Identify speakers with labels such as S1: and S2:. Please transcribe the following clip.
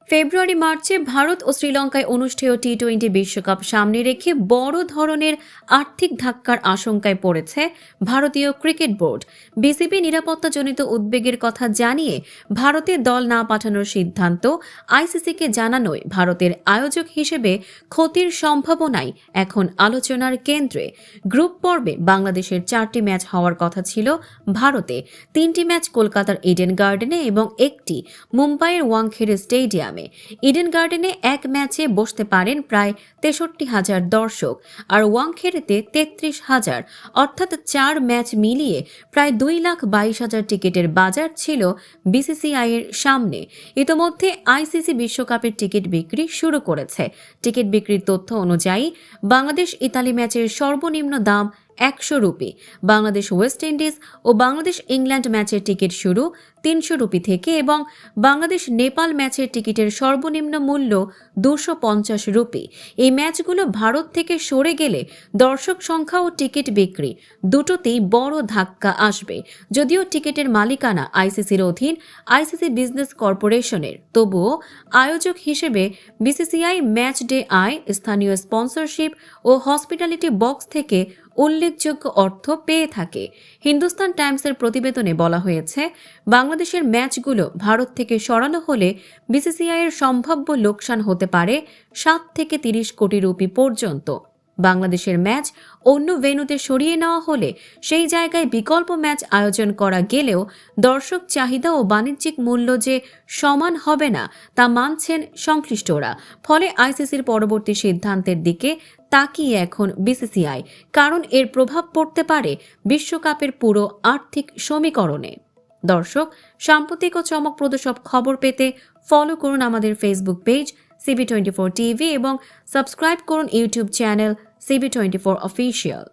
S1: ফেব্রুয়ারি মার্চে ভারত ও শ্রীলঙ্কায় অনুষ্ঠেয় টি-20 বিশ্বকাপ সামনে রেখে বড় ধরনের আর্থিক ধাক্কার আশঙ্কায় পড়েছে ভারতীয় ক্রিকেট বোর্ড। বিসিবি নিরাপত্তাজনিত উদ্বেগের কথা জানিয়ে ভারতে দল না পাঠানোর সিদ্ধান্ত আইসিসিকে জানানোয় ভারতের আয়োজক হিসেবে ক্ষতির সম্ভাবনাই এখন আলোচনার কেন্দ্রে। গ্রুপ পর্বে বাংলাদেশের 4টি ম্যাচ হওয়ার কথা ছিল ভারতে, 3টি ম্যাচ কলকাতার ইডেন গার্ডেনে এবং একটি মুম্বাইয়ের ওয়াংখেড়ে স্টেডিয়ামে। ইডেন গার্ডেনে এক ম্যাচে বসতে পারেন প্রায় 63,000 দর্শক, আর ওয়াংখেড়েতে 33,000, অর্থাৎ 4 ম্যাচ মিলিয়ে প্রায় 2,22,000 টিকিটের বাজার ছিল বিসিসিআই এর সামনে। ইতোমধ্যে আইসিসি বিশ্বকাপের টিকিট বিক্রি শুরু করেছে। টিকিট বিক্রির তথ্য অনুযায়ী বাংলাদেশ ইতালি ম্যাচের সর্বনিম্ন দাম 100 রুপি, বাংলাদেশ ওয়েস্ট ইন্ডিজ ও বাংলাদেশ ইংল্যান্ড ম্যাচের টিকিট শুরু 300 রুপি থেকে এবং বাংলাদেশ নেপাল ম্যাচের টিকিটের সর্বনিম্ন মূল্য 250 রুপি। এই ম্যাচগুলো ভারত থেকে সরে গেলে দর্শক সংখ্যা ও টিকিট বিক্রি দুটোতেই বড় ধাক্কা আসবে। যদিও টিকিটের মালিকানা আইসিসির অধীন আইসিসি বিজনেস কর্পোরেশনের, তবুও আয়োজক হিসেবে বিসিসিআই ম্যাচ ডে আয়, স্থানীয় স্পন্সরশিপ ও হসপিটালিটি বক্স থেকে উল্লেখযোগ্য অর্থ পেয়ে থাকে। হিন্দুস্তান টাইমসের প্রতিবেদনে বলা হয়েছে, বাংলাদেশের ম্যাচগুলো ভারত থেকে সরানো হলে বিসিসিআইয়ের সম্ভাব্য লোকসান হতে পারে 7 থেকে 30 কোটি রুপি পর্যন্ত। বাংলাদেশের ম্যাচ অন্য ভেন্যুতে সরিয়ে নেওয়া হলে সেই জায়গায় বিকল্প ম্যাচ আয়োজন করা গেলেও দর্শক চাহিদা ও বাণিজ্যিক মূল্য যে সমান হবে না তা মানছেন সংশ্লিষ্টরা। ফলে আইসিসির পরবর্তী সিদ্ধান্তের দিকে তাকিয়ে এখন বিসিসিআই, কারণ এর প্রভাব পড়তে পারে বিশ্বকাপের পুরো আর্থিক সমীকরণে। দর্শক, সাম্প্রতিক ও চমকপ্রদ সব খবর পেতে ফলো করুন আমাদের ফেসবুক পেজ CB24 টিভি এবং সাবস্ক্রাইব করুন ইউটিউব চ্যানেল CB24 অফিসিয়াল।